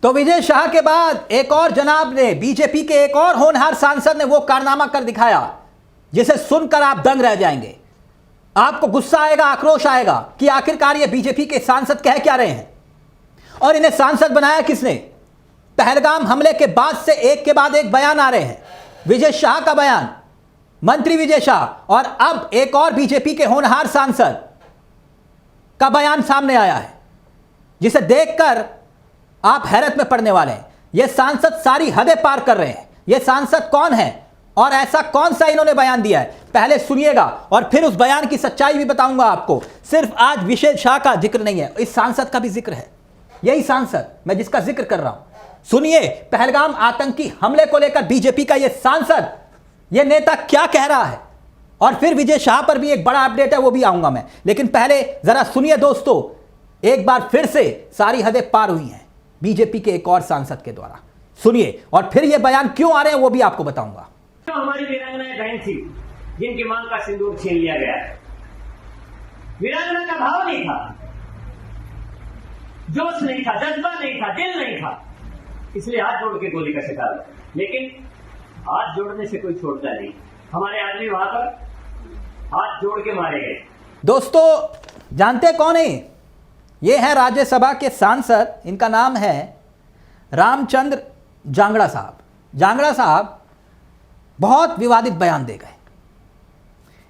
तो विजय शाह के बाद एक और जनाब ने, बीजेपी के एक और होनहार सांसद ने वो कारनामा कर दिखाया जिसे सुनकर आप दंग रह जाएंगे। आपको गुस्सा आएगा, आक्रोश आएगा कि आखिरकार ये बीजेपी के सांसद कह क्या रहे हैं और इन्हें सांसद बनाया किसने। पहलगाम हमले के बाद से एक के बाद एक बयान आ रहे हैं। विजय शाह का बयान, मंत्री विजय शाह, और अब एक और बीजेपी के होनहार सांसद का बयान सामने आया है जिसे देखकर आप हैरत में पड़ने वाले हैं। ये सांसद सारी हदें पार कर रहे हैं। ये सांसद कौन है और ऐसा कौन सा इन्होंने बयान दिया है, पहले सुनिएगा और फिर उस बयान की सच्चाई भी बताऊंगा आपको। सिर्फ आज विजय शाह का जिक्र नहीं है, इस सांसद का भी जिक्र है। यही सांसद मैं जिसका जिक्र कर रहा हूं। सुनिए, पहलगाम आतंकी हमले को लेकर बीजेपी का यह सांसद, यह नेता क्या कह रहा है, और फिर विजय शाह पर भी एक बड़ा अपडेट है, वो भी आऊंगा मैं। लेकिन पहले जरा सुनिए दोस्तों, एक बार फिर से सारी हदें पार हुई हैं बीजेपी के एक और सांसद के द्वारा। सुनिए और फिर ये बयान क्यों आ रहे हैं वो भी आपको बताऊंगा। तो हमारी वीरांगनाएं बहन थी जिनकी मांग का सिंदूर छीन लिया गया। वीरांगना का भाव नहीं था, जोश नहीं था, जज्बा नहीं था, दिल नहीं था, इसलिए हाथ जोड़ के गोली का शिकार। लेकिन हाथ जोड़ने से कोई छोड़ता नहीं। हमारे आदमी वहां पर हाथ जोड़ के मारे गए। दोस्तों जानते कौन है ये? है राज्यसभा के सांसद, इनका नाम है रामचंद्र जांगड़ा साहब। जांगड़ा साहब बहुत विवादित बयान दे गए।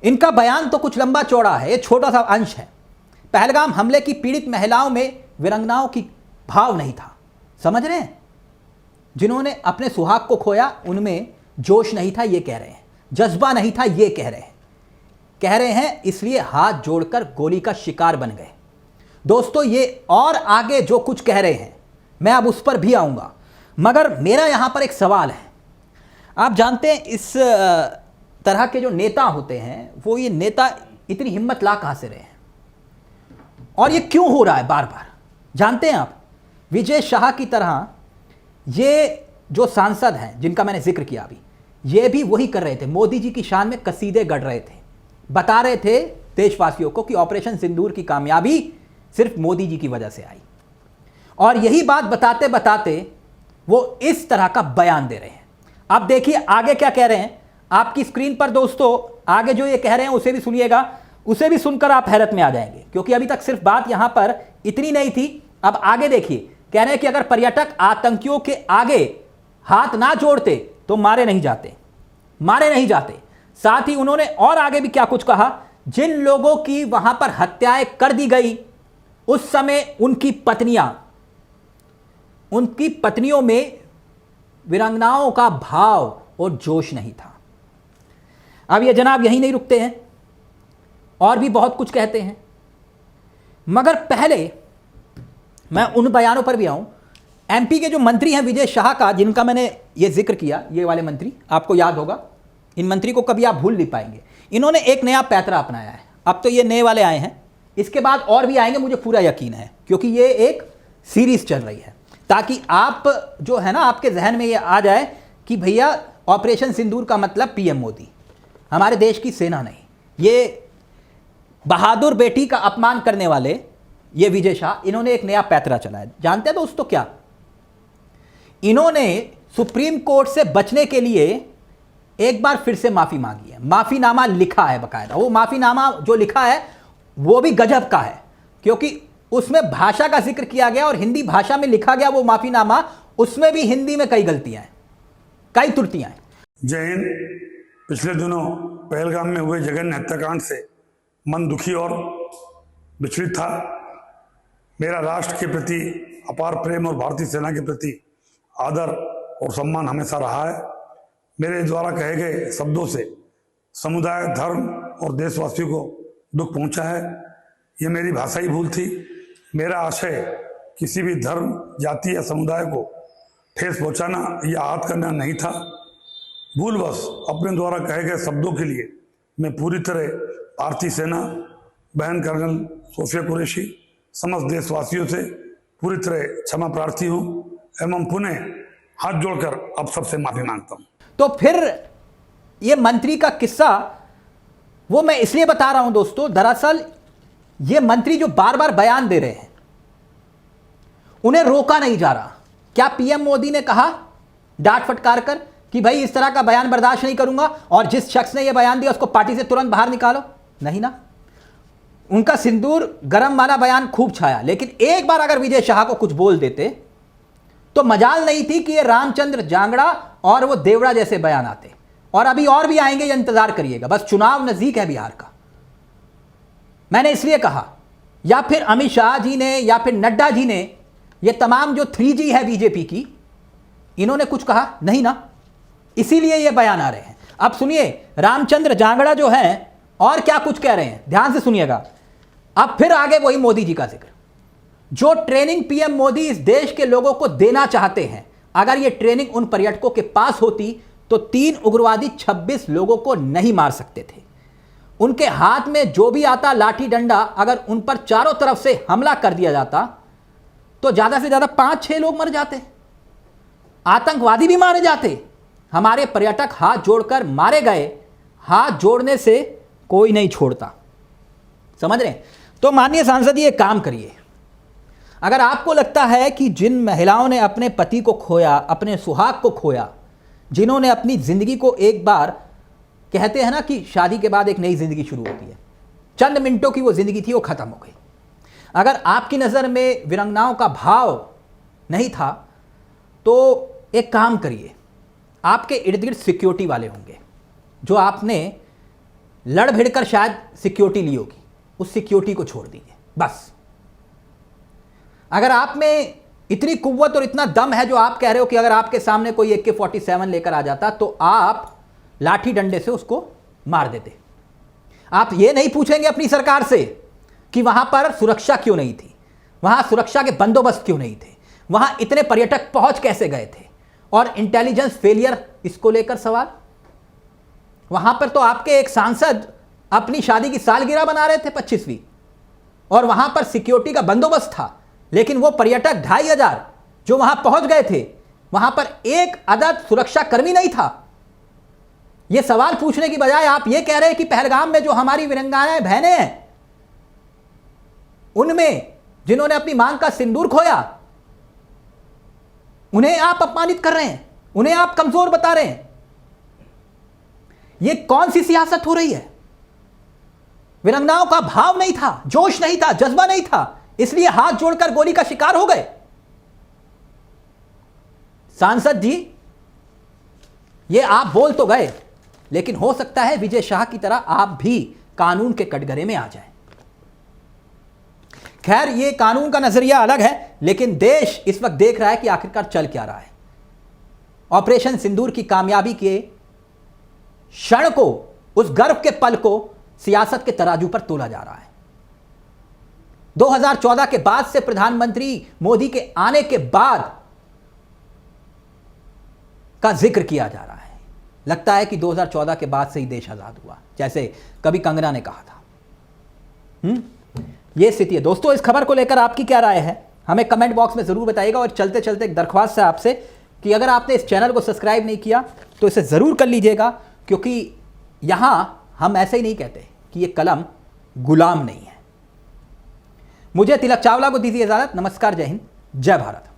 इनका बयान तो कुछ लंबा चौड़ा है, ये छोटा सा अंश है। पहलगाम हमले की पीड़ित महिलाओं में वीरांगनाओं की भाव नहीं था, समझ रहे हैं? जिन्होंने अपने सुहाग को खोया उनमें जोश नहीं था, ये कह रहे हैं, जज्बा नहीं था, ये कह रहे हैं इसलिए हाथ जोड़कर गोली का शिकार बन गए। दोस्तों ये और आगे जो कुछ कह रहे हैं मैं अब उस पर भी आऊंगा, मगर मेरा यहां पर एक सवाल है। आप जानते हैं इस तरह के जो नेता होते हैं, वो ये नेता इतनी हिम्मत ला कहां से रहे हैं और ये क्यों हो रहा है बार बार? जानते हैं आप, विजय शाह की तरह ये जो सांसद हैं जिनका मैंने जिक्र किया अभी, ये भी वही कर रहे थे, मोदी जी की शान में कसीदे गढ़ रहे थे, बता रहे थे देशवासियों को कि ऑपरेशन सिंदूर की कामयाबी सिर्फ मोदी जी की वजह से आई। और यही बात बताते बताते वो इस तरह का बयान दे रहे हैं। अब देखिए आगे क्या कह रहे हैं आपकी स्क्रीन पर दोस्तों। आगे जो ये कह रहे हैं उसे भी सुनिएगा, उसे भी सुनकर आप हैरत में आ जाएंगे, क्योंकि अभी तक सिर्फ बात यहां पर इतनी नहीं थी। अब आगे देखिए, कह रहे हैं कि अगर पर्यटक आतंकियों के आगे हाथ ना जोड़ते तो मारे नहीं जाते। साथ ही उन्होंने और आगे भी क्या कुछ कहा, जिन लोगों की वहां पर हत्याएं कर दी गई उस समय उनकी पत्नियों में वीरांगनाओं का भाव और जोश नहीं था। अब ये जनाब यही नहीं रुकते हैं और भी बहुत कुछ कहते हैं, मगर पहले मैं उन बयानों पर भी आऊं। एमपी के जो मंत्री हैं विजय शाह का, जिनका मैंने ये जिक्र किया, ये वाले मंत्री आपको याद होगा, इन मंत्री को कभी आप भूल नहीं पाएंगे। इन्होंने एक नया पैतरा अपनाया है। अब तो ये नए वाले आए हैं, इसके बाद और भी आएंगे, मुझे पूरा यकीन है, क्योंकि ये एक सीरीज चल रही है, ताकि आप जो है ना, आपके जहन में ये आ जाए कि भैया ऑपरेशन सिंदूर का मतलब पीएम मोदी, हमारे देश की सेना नहीं। ये बहादुर बेटी का अपमान करने वाले ये विजय शाह, इन्होंने एक नया पैतरा चलाया। जानते हैं दोस्तों क्या? इन्होंने सुप्रीम कोर्ट से बचने के लिए एक बार फिर से माफी मांगी है। माफीनामा लिखा है बकायदा। वो माफीनामा जो लिखा है वो भी गजब का है, क्योंकि उसमें भाषा का जिक्र किया गया और हिंदी भाषा में लिखा गया वो माफीनामा, उसमें भी हिंदी में कई गलतियां हैं, कई त्रुटियां हैं। जय हिंद। पिछले दिनों पहलगाम में हुए जघन्य हत्याकांड से मन दुखी और विचलित था। मेरा राष्ट्र के प्रति अपार प्रेम और भारतीय सेना के प्रति आदर और सम्मान हमेशा रहा है। मेरे द्वारा कहे गए शब्दों से समुदाय, धर्म और देशवासियों को दुख पहुंचा है। ये मेरी भाषाई भूल थी। मेरा आशय किसी भी धर्म, जाति या समुदाय को ठेस पहुंचाना या आहत करना नहीं था। भूलवश अपने द्वारा कहे गए शब्दों के लिए मैं पूरी तरह भारतीय सेना, बहन कर्नल सोफिया कुरैशी, समस्त देशवासियों से पूरी तरह क्षमा प्रार्थी हूँ एवं पुनः हाथ जोड़कर अब सबसे माफी मांगता हूँ। तो फिर ये मंत्री का किस्सा वो मैं इसलिए बता रहा हूं दोस्तों, दरअसल ये मंत्री जो बार बार बयान दे रहे हैं उन्हें रोका नहीं जा रहा। क्या पीएम मोदी ने कहा डांट फटकार कर कि भाई इस तरह का बयान बर्दाश्त नहीं करूंगा और जिस शख्स ने यह बयान दिया उसको पार्टी से तुरंत बाहर निकालो? नहीं ना। उनका सिंदूर गरम वाला बयान खूब छाया, लेकिन एक बार अगर विजय शाह को कुछ बोल देते तो मजाल नहीं थी कि ये रामचंद्र जांगड़ा और वो देवड़ा जैसे बयान आते, और अभी और भी आएंगे, ये इंतजार करिएगा। बस चुनाव नजदीक है बिहार का। मैंने इसलिए कहा, या फिर अमित शाह जी ने या फिर नड्डा जी ने, ये तमाम जो 3G है बीजेपी की, इन्होंने कुछ कहा नहीं ना, इसीलिए ये बयान आ रहे हैं। अब सुनिए रामचंद्र जांगड़ा जो हैं और क्या कुछ कह रहे हैं, ध्यान से सुनिएगा। अब फिर आगे वही मोदी जी का जिक्र। जो ट्रेनिंग पीएम मोदी इस देश के लोगों को देना चाहते हैं, अगर ये ट्रेनिंग उन पर्यटकों के पास होती तो 3 उग्रवादी 26 लोगों को नहीं मार सकते थे। उनके हाथ में जो भी आता लाठी डंडा, अगर उन पर चारों तरफ से हमला कर दिया जाता तो ज्यादा से ज्यादा 5-6 लोग मर जाते, आतंकवादी भी मारे जाते। हमारे पर्यटक हाथ जोड़कर मारे गए, हाथ जोड़ने से कोई नहीं छोड़ता। समझ रहे हैं? तो माननीय सांसद ये काम करिए। अगर आपको लगता है कि जिन महिलाओं ने अपने पति को खोया, अपने सुहाग को खोया, जिन्होंने अपनी जिंदगी को एक बार, कहते हैं ना कि शादी के बाद एक नई जिंदगी शुरू होती है, चंद मिनटों की वो जिंदगी थी, वो खत्म हो गई। अगर आपकी नज़र में वीरांगनाओं का भाव नहीं था तो एक काम करिए, आपके इर्द गिर्द सिक्योरिटी वाले होंगे, जो आपने लड़ भिड़ कर शायद सिक्योरिटी ली होगी, उस सिक्योरिटी को छोड़ दीजिए बस। अगर आप में इतनी कुव्वत और इतना दम है जो आप कह रहे हो कि अगर आपके सामने कोई AK-47 लेकर आ जाता तो आप लाठी डंडे से उसको मार देते। आप ये नहीं पूछेंगे अपनी सरकार से कि वहां पर सुरक्षा क्यों नहीं थी, वहां सुरक्षा के बंदोबस्त क्यों नहीं थे, वहां इतने पर्यटक पहुंच कैसे गए थे, और इंटेलिजेंस फेलियर इसको लेकर सवाल। वहां पर तो आपके एक सांसद अपनी शादी की सालगिरह बना रहे थे 25वीं, और वहां पर सिक्योरिटी का बंदोबस्त था, लेकिन वो पर्यटक 2500 जो वहां पहुंच गए थे, वहां पर एक अदद सुरक्षा कर्मी नहीं था। यह सवाल पूछने की बजाय आप यह कह रहे हैं कि पहलगाम में जो हमारी वीरांगनाएं बहनें हैं, उनमें जिन्होंने अपनी मांग का सिंदूर खोया, उन्हें आप अपमानित कर रहे हैं, उन्हें आप कमजोर बता रहे हैं। यह कौन सी सियासत हो रही है? वीरांगनाओं का भाव नहीं था, जोश नहीं था, जज्बा नहीं था, इसलिए हाथ जोड़कर गोली का शिकार हो गए। सांसद जी, ये आप बोल तो गए, लेकिन हो सकता है विजय शाह की तरह आप भी कानून के कटघरे में आ जाएं। खैर, ये कानून का नजरिया अलग है, लेकिन देश इस वक्त देख रहा है कि आखिरकार चल क्या रहा है। ऑपरेशन सिंदूर की कामयाबी के क्षण को, उस गर्व के पल को सियासत के तराजू पर तोला जा रहा है। 2014 के बाद से, प्रधानमंत्री मोदी के आने के बाद का जिक्र किया जा रहा है। लगता है कि 2014 के बाद से ही देश आजाद हुआ, जैसे कभी कंगना ने कहा था। यह स्थिति है। दोस्तों, इस खबर को लेकर आपकी क्या राय है, हमें कमेंट बॉक्स में जरूर बताइएगा। और चलते चलते एक दरख्वास्त है आपसे कि अगर आपने इस चैनल को सब्सक्राइब नहीं किया तो इसे जरूर कर लीजिएगा, क्योंकि यहां हम ऐसे ही नहीं कहते कि यह कलम गुलाम नहीं है। मुझे तिलक चावला को दीजिए इजाजत। नमस्कार, जय हिंद, जय भारत।